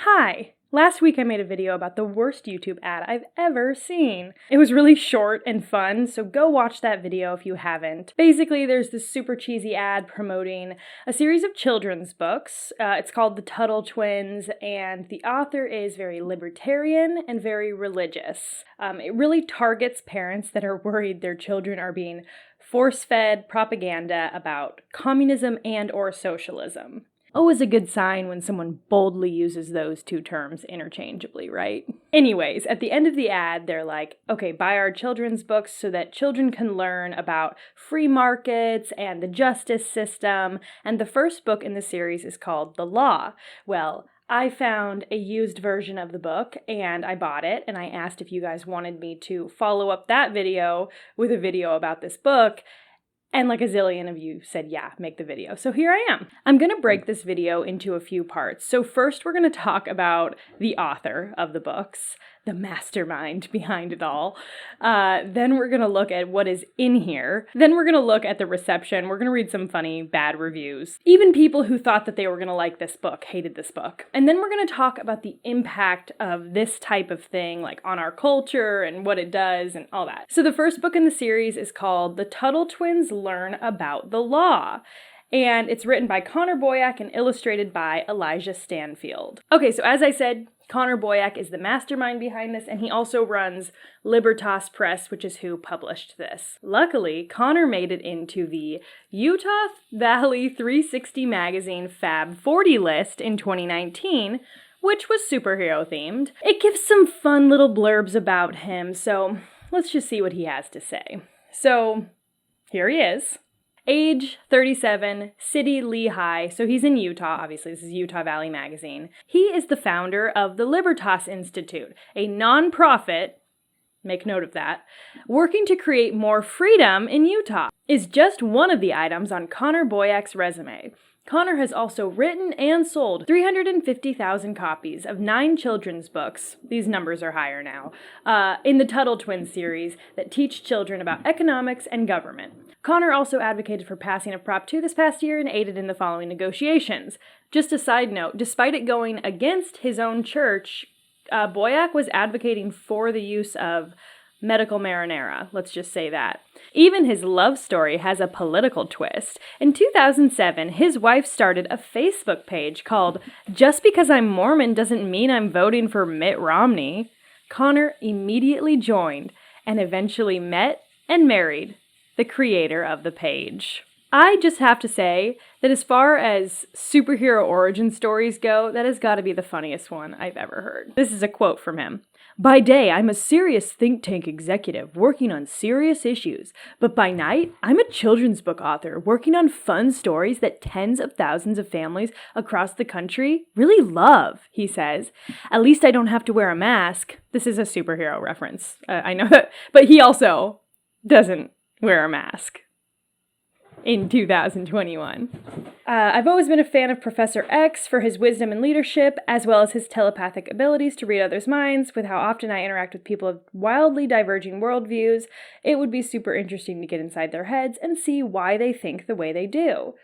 Hi! Last week I made a video about the worst YouTube ad I've ever seen. It was really short and fun, so go watch that video if you haven't. Basically, there's this super cheesy ad promoting a series of children's books. It's called The Tuttle Twins, and the author is very libertarian and very religious. It really targets parents that are worried their children are being force-fed propaganda about communism and or socialism. Always a good sign when someone boldly uses those two terms interchangeably, right? Anyways, at the end of the ad, they're like, okay, buy our children's books so that children can learn about free markets and the justice system. And the first book in the series is called The Law. Well, I found a used version of the book and I bought it, and I asked if you guys wanted me to follow up that video with a video about this book. And like a zillion of you said, yeah, make the video. So here I am. I'm going to break this video into a few parts. So first we're going to talk about the author of the books, the mastermind behind it all. Then we're going to look at what is in here. Then we're going to look at the reception. We're going to read some funny, bad reviews. Even people who thought that they were going to like this book hated this book. And then we're going to talk about the impact of this type of thing, like on our culture and what it does and all that. So the first book in the series is called The Tuttle Twins Learn About the Law. And it's written by Connor Boyack and illustrated by Elijah Stanfield. Okay, so as I said, Connor Boyack is the mastermind behind this, and he also runs Libertas Press, which is who published this. Luckily, Connor made it into the Utah Valley 360 magazine Fab 40 list in 2019, which was superhero themed. It gives some fun little blurbs about him, so let's just see what he has to say. So, here he is. Age 37, city Lehi, so he's in Utah, obviously this is Utah Valley Magazine. He is the founder of the Libertas Institute, a nonprofit, make note of that, working to create more freedom in Utah, is just one of the items on Connor Boyack's resume. Connor has also written and sold 350,000 copies of 9 children's books, these numbers are higher now, in the Tuttle Twins series that teach children about economics and government. Connor also advocated for passing of Prop 2 this past year and aided in the following negotiations. Just a side note, despite it going against his own church, Boyack was advocating for the use of medical marinara, let's just say that. Even his love story has a political twist. In 2007, his wife started a Facebook page called Just Because I'm Mormon Doesn't Mean I'm Voting for Mitt Romney. Connor immediately joined and eventually met and married the creator of the page. I just have to say that as far as superhero origin stories go, that has got to be the funniest one I've ever heard. This is a quote from him. By day, I'm a serious think tank executive working on serious issues, but by night, I'm a children's book author working on fun stories that tens of thousands of families across the country really love, he says. At least I don't have to wear a mask. This is a superhero reference. I know that, but he also doesn't wear a mask in 2021. I've always been a fan of Professor X for his wisdom and leadership, as well as his telepathic abilities to read others' minds. With how often I interact with people of wildly diverging worldviews, it would be super interesting to get inside their heads and see why they think the way they do.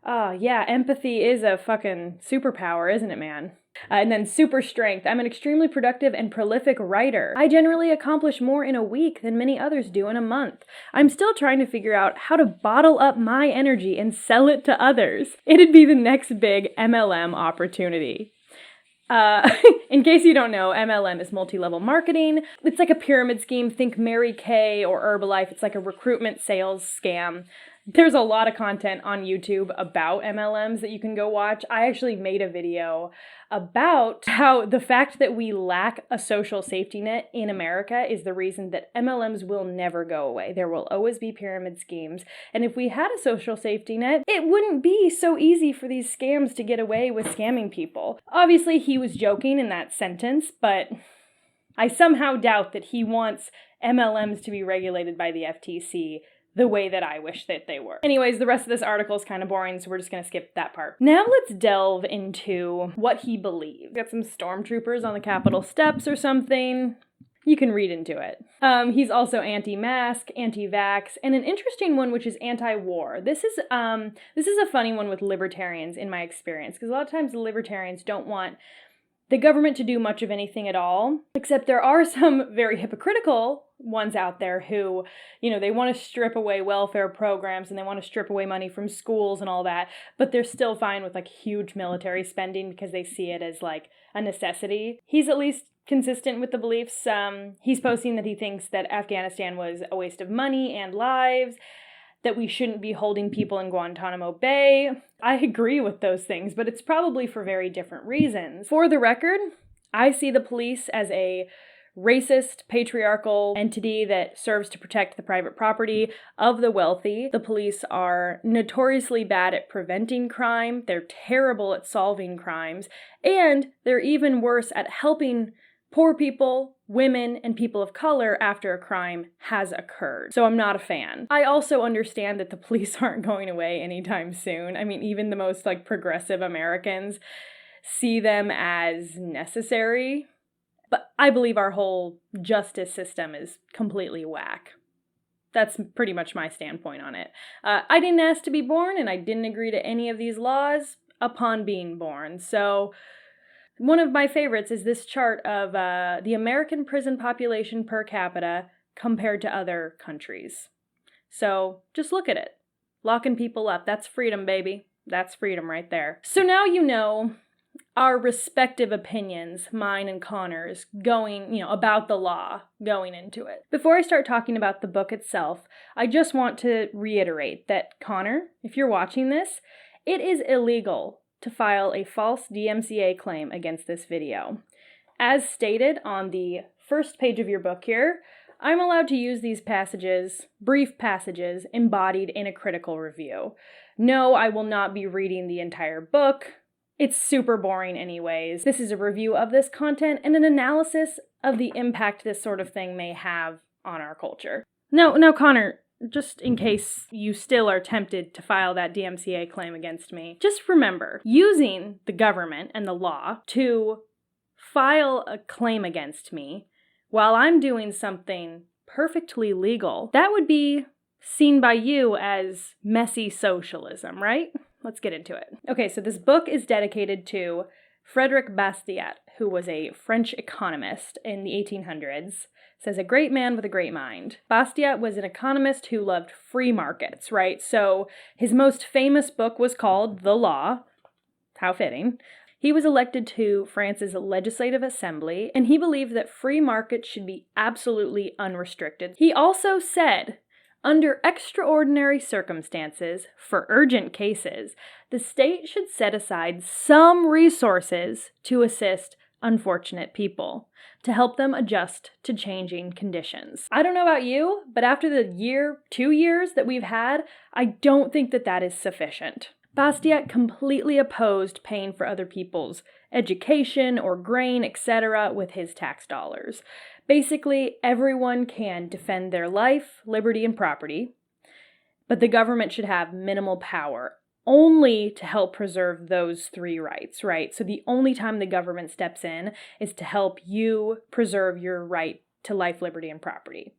Yeah, empathy is a fucking superpower, isn't it, man? And then super strength. I'm an extremely productive and prolific writer. I generally accomplish more in a week than many others do in a month. I'm still trying to figure out how to bottle up my energy and sell it to others. It'd be the next big MLM opportunity. In case you don't know, MLM is multi-level marketing. It's like a pyramid scheme. Think Mary Kay or Herbalife. It's like a recruitment sales scam. There's a lot of content on YouTube about MLMs that you can go watch. I actually made a video about how the fact that we lack a social safety net in America is the reason that MLMs will never go away. There will always be pyramid schemes. And if we had a social safety net, it wouldn't be so easy for these scams to get away with scamming people. Obviously, he was joking in that sentence, but I somehow doubt that he wants MLMs to be regulated by the FTC the way that I wish that they were. Anyways, the rest of this article is kind of boring, so we're just going to skip that part. Now let's delve into what he believes. Got some stormtroopers on the Capitol steps or something. You can read into it. He's also anti-mask, anti-vax, and an interesting one which is anti-war. This is a funny one with libertarians in my experience, because a lot of times the libertarians don't want the government to do much of anything at all, except there are some very hypocritical ones out there who, they want to strip away welfare programs and they want to strip away money from schools and all that, but they're still fine with like huge military spending because they see it as like a necessity. He's at least consistent with the beliefs. He's posting that he thinks that Afghanistan was a waste of money and lives, that we shouldn't be holding people in Guantanamo Bay. I agree with those things, but it's probably for very different reasons. For the record, I see the police as a racist, patriarchal entity that serves to protect the private property of the wealthy. The police are notoriously bad at preventing crime. They're terrible at solving crimes. And they're even worse at helping poor people, women, and people of color after a crime has occurred. So I'm not a fan. I also understand that the police aren't going away anytime soon. I mean, even the most like progressive Americans see them as necessary. But I believe our whole justice system is completely whack. That's pretty much my standpoint on it. I didn't ask to be born, and I didn't agree to any of these laws upon being born. So one of my favorites is this chart of the American prison population per capita compared to other countries. So just look at it. Locking people up. That's freedom, baby. That's freedom right there. So now you know our respective opinions, mine and Connor's, going, about the law going into it. Before I start talking about the book itself, I just want to reiterate that, Connor, if you're watching this, it is illegal to file a false DMCA claim against this video. As stated on the first page of your book here, I'm allowed to use these passages, brief passages, embodied in a critical review. No, I will not be reading the entire book. It's super boring anyways. This is a review of this content and an analysis of the impact this sort of thing may have on our culture. Now, Connor, just in case you still are tempted to file that DMCA claim against me, just remember, using the government and the law to file a claim against me while I'm doing something perfectly legal, that would be seen by you as messy socialism, right? Let's get into it. Okay, so this book is dedicated to Frederick Bastiat, who was a French economist in the 1800s. Says a great man with a great mind. Bastiat was an economist who loved free markets, right? So his most famous book was called The Law. How fitting. He was elected to France's Legislative Assembly, and he believed that free markets should be absolutely unrestricted. He also said, under extraordinary circumstances, for urgent cases, the state should set aside some resources to assist unfortunate people, to help them adjust to changing conditions. I don't know about you, but after the 2 years that we've had, I don't think that is sufficient. Bastiat completely opposed paying for other people's education or grain, etc. with his tax dollars. Basically, everyone can defend their life, liberty, and property, but the government should have minimal power, only to help preserve those three rights, right? So the only time the government steps in is to help you preserve your right to life, liberty, and property.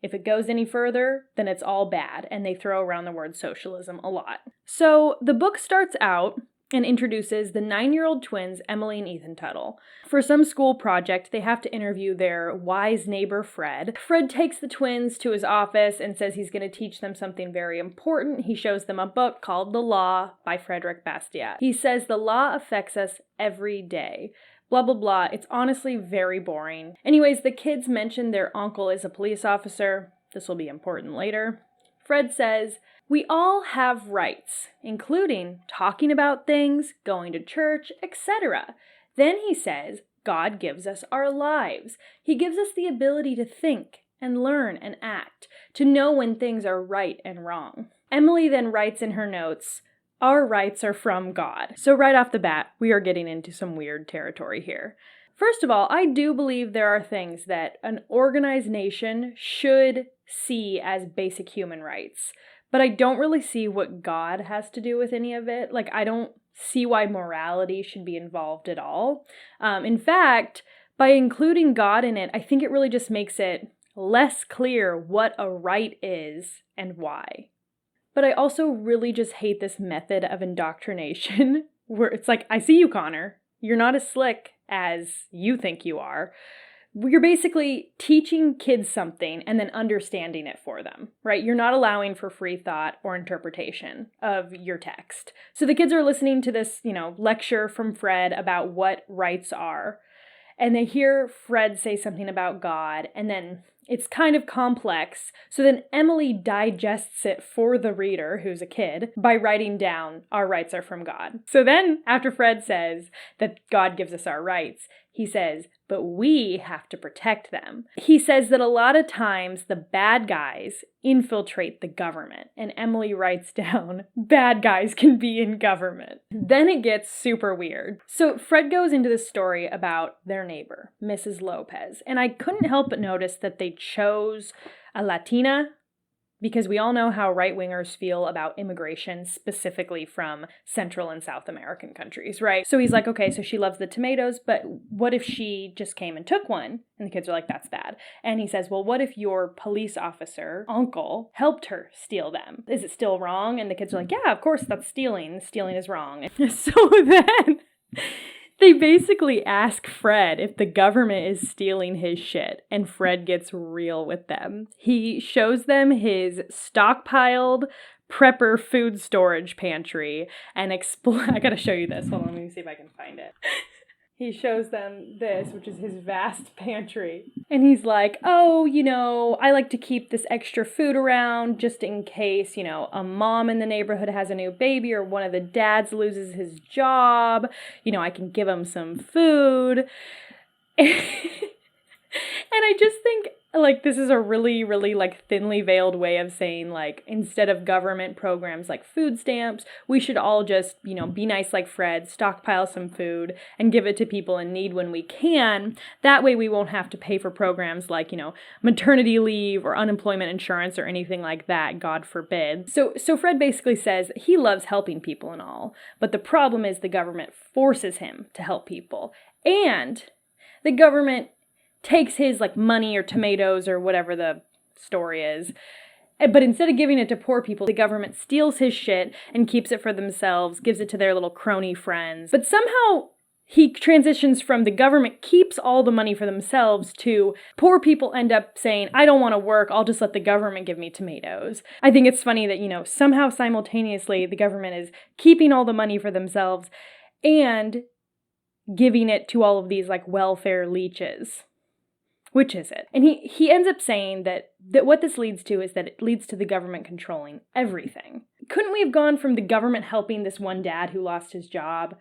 If it goes any further, then it's all bad, and they throw around the word socialism a lot. So the book starts out and introduces the 9-year-old twins, Emily and Ethan Tuttle. For some school project, they have to interview their wise neighbor, Fred. Fred takes the twins to his office and says he's going to teach them something very important. He shows them a book called The Law by Frederick Bastiat. He says the law affects us every day. Blah, blah, blah. It's honestly very boring. Anyways, the kids mention their uncle is a police officer. This will be important later. Fred says, we all have rights, including talking about things, going to church, etc. Then he says, God gives us our lives. He gives us the ability to think and learn and act, to know when things are right and wrong. Emily then writes in her notes, our rights are from God. So right off the bat, we are getting into some weird territory here. First of all, I do believe there are things that an organized nation should see as basic human rights. But I don't really see what God has to do with any of it. Like, I don't see why morality should be involved at all. In fact, by including God in it, I think it really just makes it less clear what a right is and why. But I also really just hate this method of indoctrination where it's like, I see you, Connor. You're not as slick as you think you are. You're basically teaching kids something and then understanding it for them, right? You're not allowing for free thought or interpretation of your text. So the kids are listening to this, lecture from Fred about what rights are. And they hear Fred say something about God, and then it's kind of complex. So then Emily digests it for the reader, who's a kid, by writing down, our rights are from God. So then, after Fred says that God gives us our rights, he says, but we have to protect them. He says that a lot of times the bad guys infiltrate the government. And Emily writes down, bad guys can be in government. Then it gets super weird. So Fred goes into this story about their neighbor, Mrs. Lopez. And I couldn't help but notice that they chose a Latina, because we all know how right-wingers feel about immigration, specifically from Central and South American countries, right? So he's like, okay, so she loves the tomatoes, but what if she just came and took one? And the kids are like, that's bad. And he says, well, what if your police officer, uncle, helped her steal them? Is it still wrong? And the kids are like, yeah, of course, that's stealing. Stealing is wrong. So then they basically ask Fred if the government is stealing his shit, and Fred gets real with them. He shows them his stockpiled prepper food storage pantry and I gotta show you this. Hold on, let me see if I can find it. He shows them this, which is his vast pantry. And he's like, oh, I like to keep this extra food around just in case, a mom in the neighborhood has a new baby or one of the dads loses his job. I can give him some food. And I just think, this is a really, really, thinly veiled way of saying, instead of government programs like food stamps, we should all just, be nice like Fred, stockpile some food, and give it to people in need when we can. That way we won't have to pay for programs like, maternity leave or unemployment insurance or anything like that, God forbid. So Fred basically says he loves helping people and all, but the problem is the government forces him to help people. And the government takes his money or tomatoes or whatever the story is, but instead of giving it to poor people, the government steals his shit and keeps it for themselves, gives it to their little crony friends. But somehow he transitions from the government keeps all the money for themselves to poor people end up saying, I don't want to work, I'll just let the government give me tomatoes. I think it's funny that, somehow simultaneously the government is keeping all the money for themselves and giving it to all of these welfare leeches. Which is it? And he ends up saying that what this leads to is that it leads to the government controlling everything. Couldn't we have gone from the government helping this one dad who lost his job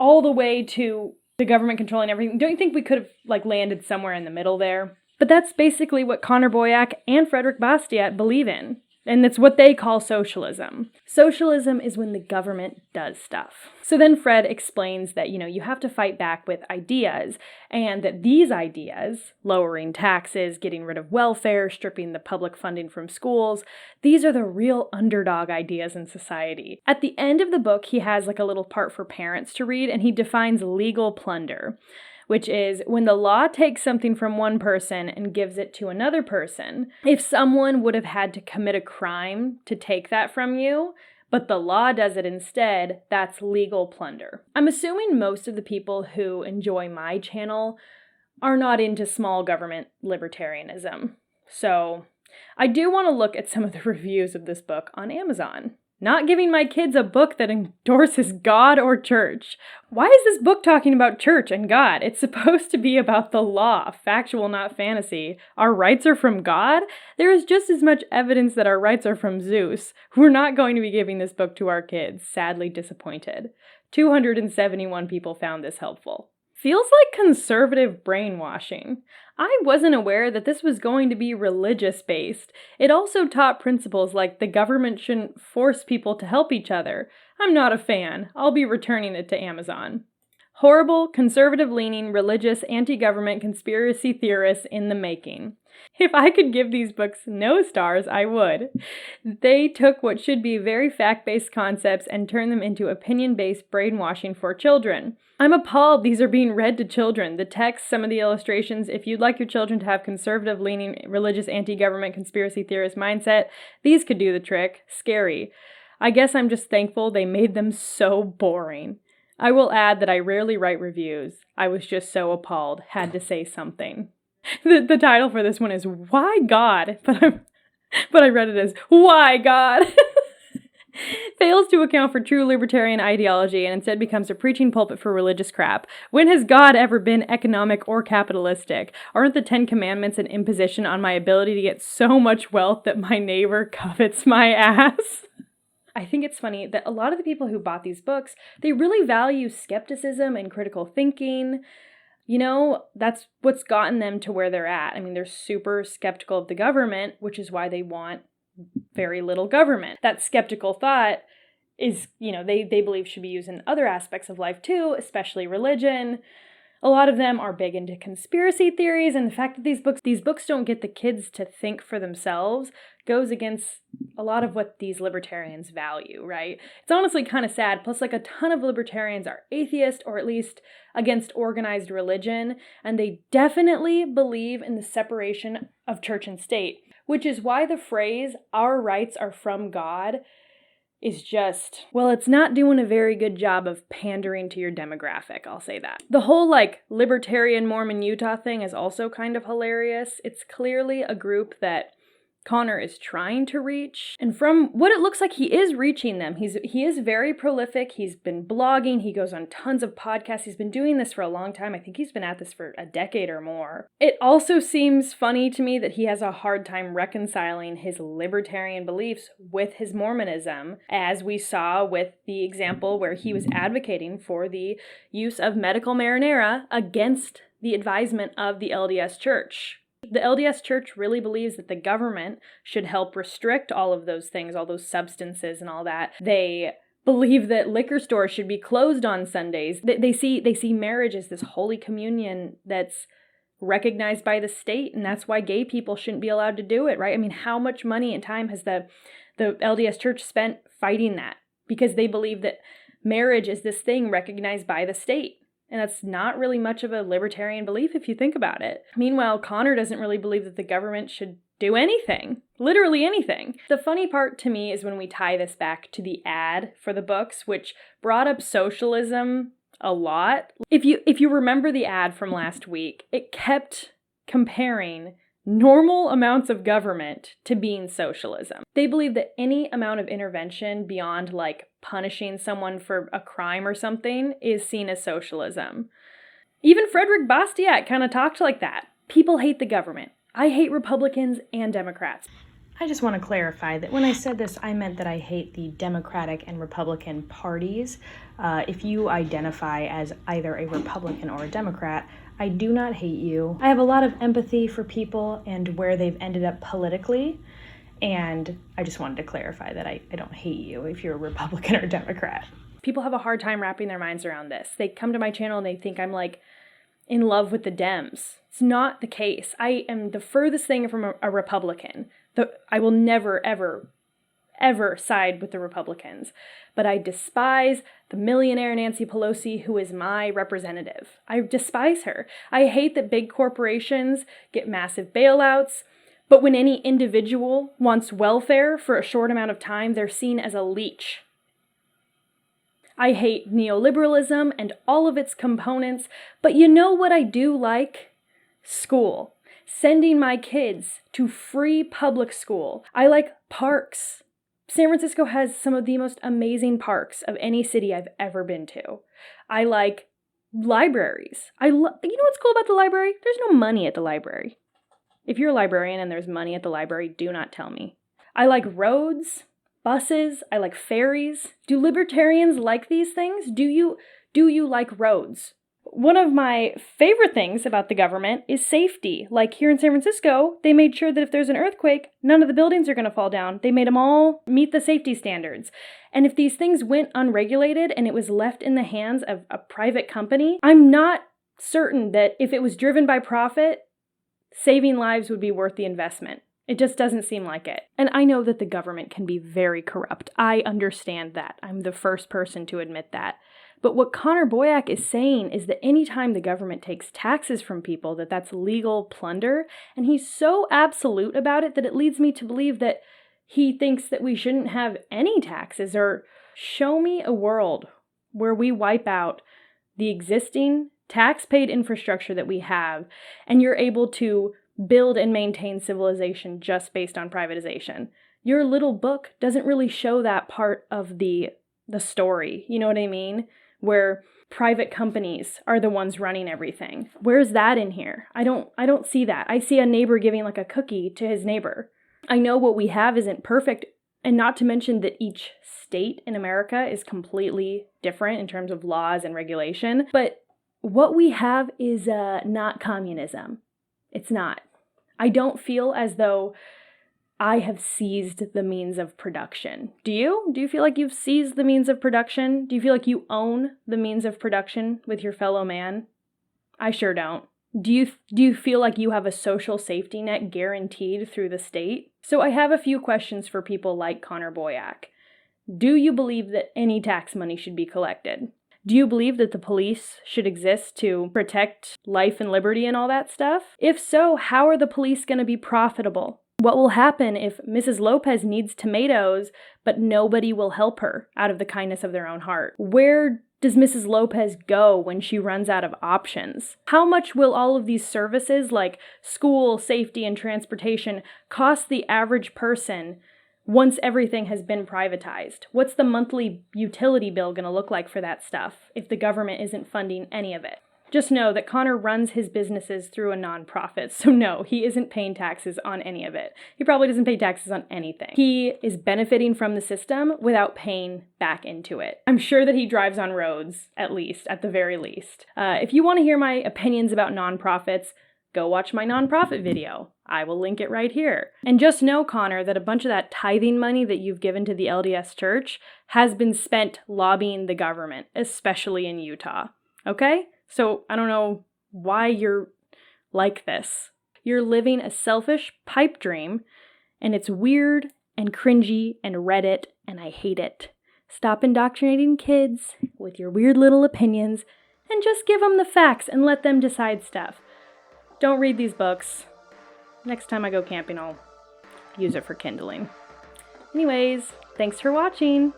all the way to the government controlling everything? Don't you think we could have landed somewhere in the middle there? But that's basically what Connor Boyack and Frederick Bastiat believe in. And it's what they call socialism. Socialism is when the government does stuff. So then Fred explains that, you have to fight back with ideas, and that these ideas, lowering taxes, getting rid of welfare, stripping the public funding from schools, these are the real underdog ideas in society. At the end of the book, he has a little part for parents to read, and he defines legal plunder, which is when the law takes something from one person and gives it to another person. If someone would have had to commit a crime to take that from you, but the law does it instead, that's legal plunder. I'm assuming most of the people who enjoy my channel are not into small government libertarianism. So I do want to look at some of the reviews of this book on Amazon. Not giving my kids a book that endorses God or church. Why is this book talking about church and God? It's supposed to be about the law, factual, not fantasy. Our rights are from God? There is just as much evidence that our rights are from Zeus. We're not going to be giving this book to our kids. Sadly disappointed. 271 people found this helpful. Feels like conservative brainwashing. I wasn't aware that this was going to be religious-based. It also taught principles like the government shouldn't force people to help each other. I'm not a fan. I'll be returning it to Amazon. Horrible, conservative-leaning, religious, anti-government conspiracy theorists in the making. If I could give these books no stars, I would. They took what should be very fact-based concepts and turned them into opinion-based brainwashing for children. I'm appalled these are being read to children. The text, some of the illustrations, if you'd like your children to have conservative-leaning, religious, anti-government, conspiracy theorist mindset, these could do the trick. Scary. I guess I'm just thankful they made them so boring. I will add that I rarely write reviews. I was just so appalled, had to say something. The title for this one is Why God? But I read it as Why God? Fails to account for true libertarian ideology and instead becomes a preaching pulpit for religious crap. When has God ever been economic or capitalistic? Aren't the 10 Commandments an imposition on my ability to get so much wealth that my neighbor covets my ass? I think it's funny that a lot of the people who bought these books, they really value skepticism and critical thinking. You know, that's what's gotten them to where they're at. I mean, they're super skeptical of the government, which is why they want very little government. That skeptical thought is, they believe should be used in other aspects of life too, especially religion. A lot of them are big into conspiracy theories, and the fact that these books don't get the kids to think for themselves goes against a lot of what these libertarians value, right? It's honestly kind of sad. Plus, a ton of libertarians are atheist or at least against organized religion, and they definitely believe in the separation of church and state, which is why the phrase, "our rights are from God," is just, well, it's not doing a very good job of pandering to your demographic, I'll say that. The whole, Libertarian Mormon Utah thing is also kind of hilarious. It's clearly a group that Connor is trying to reach, and from what it looks like, he is reaching them. He is very prolific. He's been blogging. He goes on tons of podcasts. He's been doing this for a long time. I think he's been at this for a decade or more. It also seems funny to me that he has a hard time reconciling his libertarian beliefs with his Mormonism, as we saw with the example where he was advocating for the use of medical marinara against the advisement of the LDS Church. The LDS Church really believes that the government should help restrict all of those things, all those substances and all that. They believe that liquor stores should be closed on Sundays. They see marriage as this holy communion that's recognized by the state, and that's why gay people shouldn't be allowed to do it, right? I mean, how much money and time has the LDS Church spent fighting that? Because they believe that marriage is this thing recognized by the state. And that's not really much of a libertarian belief if you think about it. Meanwhile, Connor doesn't really believe that the government should do anything. Literally anything. The funny part to me is when we tie this back to the ad for the books, which brought up socialism a lot. If you remember the ad from last week, it kept comparing normal amounts of government to being socialism. They believe that any amount of intervention beyond punishing someone for a crime or something is seen as socialism. Even Frederick Bastiat kind of talked like that. People hate the government. I hate Republicans and Democrats. I just want to clarify that when I said this, I meant that I hate the Democratic and Republican parties. If you identify as either a Republican or a Democrat, I do not hate you. I have a lot of empathy for people and where they've ended up politically, and I just wanted to clarify that I don't hate you if you're a Republican or Democrat. People have a hard time wrapping their minds around this. They come to my channel and they think I'm in love with the Dems. It's not the case. I am the furthest thing from a Republican. I will never, ever, ever side with the Republicans. But I despise the millionaire Nancy Pelosi, who is my representative. I despise her. I hate that big corporations get massive bailouts, but when any individual wants welfare for a short amount of time, they're seen as a leech. I hate neoliberalism and all of its components, but you know what I do like? School. Sending my kids to free public school. I like parks. San Francisco has some of the most amazing parks of any city I've ever been to. I like libraries. You know what's cool about the library? There's no money at the library. If you're a librarian and there's money at the library, do not tell me. I like roads, buses, I like ferries. Do libertarians like these things? Do you like roads? One of my favorite things about the government is safety. Like here in San Francisco, they made sure that if there's an earthquake, none of the buildings are going to fall down. They made them all meet the safety standards. And if these things went unregulated and it was left in the hands of a private company, I'm not certain that if it was driven by profit, saving lives would be worth the investment. It just doesn't seem like it. And I know that the government can be very corrupt. I understand that. I'm the first person to admit that. But what Connor Boyack is saying is that anytime the government takes taxes from people, that's legal plunder, and he's so absolute about it that it leads me to believe that he thinks that we shouldn't have any taxes. Or show me a world where we wipe out the existing tax-paid infrastructure that we have, and you're able to build and maintain civilization just based on privatization. Your little book doesn't really show that part of the story, you know what I mean? Where private companies are the ones running everything. Where's that in here? I don't see that. I see a neighbor giving like a cookie to his neighbor. I know what we have isn't perfect, and not to mention that each state in America is completely different in terms of laws and regulation, but what we have is not communism. It's not. I don't feel as though I have seized the means of production. Do you? Do you feel like you've seized the means of production? Do you feel like you own the means of production with your fellow man? I sure don't. Do you feel like you have a social safety net guaranteed through the state? So I have a few questions for people like Connor Boyack. Do you believe that any tax money should be collected? Do you believe that the police should exist to protect life and liberty and all that stuff? If so, how are the police going to be profitable? What will happen if Mrs. Lopez needs tomatoes, but nobody will help her out of the kindness of their own heart? Where does Mrs. Lopez go when she runs out of options? How much will all of these services like school, safety, and transportation cost the average person once everything has been privatized? What's the monthly utility bill going to look like for that stuff if the government isn't funding any of it? Just know that Connor runs his businesses through a nonprofit, so no, he isn't paying taxes on any of it. He probably doesn't pay taxes on anything. He is benefiting from the system without paying back into it. I'm sure that he drives on roads, at the very least. If you want to hear my opinions about nonprofits, go watch my nonprofit video. I will link it right here. And just know, Connor, that a bunch of that tithing money that you've given to the LDS Church has been spent lobbying the government, especially in Utah. Okay? So I don't know why you're like this. You're living a selfish pipe dream, and it's weird and cringy and Reddit, and I hate it. Stop indoctrinating kids with your weird little opinions and just give them the facts and let them decide stuff. Don't read these books. Next time I go camping, I'll use it for kindling. Anyways, thanks for watching.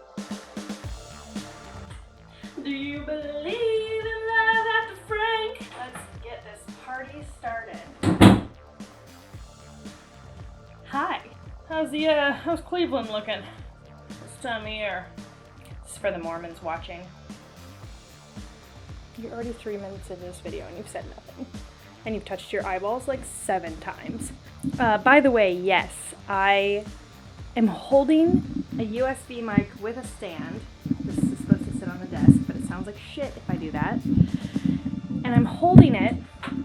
Do you believe in love after Frank? Let's get this party started. Hi. How's Cleveland looking this time of year? This is for the Mormons watching. You're already 3 minutes into this video and you've said nothing. And you've touched your eyeballs like 7 times. By the way, yes, I am holding a USB mic with a stand. This is supposed to sit on the desk, but it sounds like shit if I do that. And I'm holding it,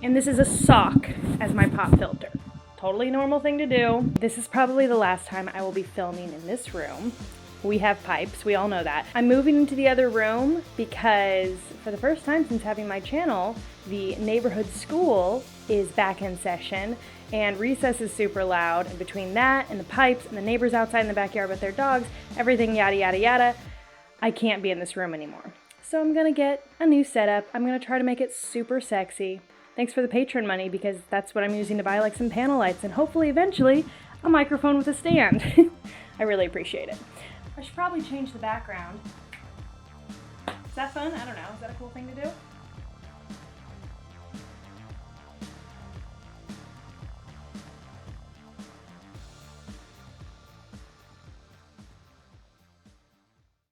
and this is a sock as my pop filter. Totally normal thing to do. This is probably the last time I will be filming in this room. We have pipes, we all know that. I'm moving into the other room because for the first time since having my channel, the neighborhood school is back in session and recess is super loud, and between that and the pipes and the neighbors outside in the backyard with their dogs, everything yada yada yada, I can't be in this room anymore. So I'm gonna get a new setup. I'm gonna try to make it super sexy. Thanks for the patron money, because that's what I'm using to buy like some panel lights and hopefully eventually a microphone with a stand. I really appreciate it. I should probably change the background. Is that fun? I don't know. Is that a cool thing to do?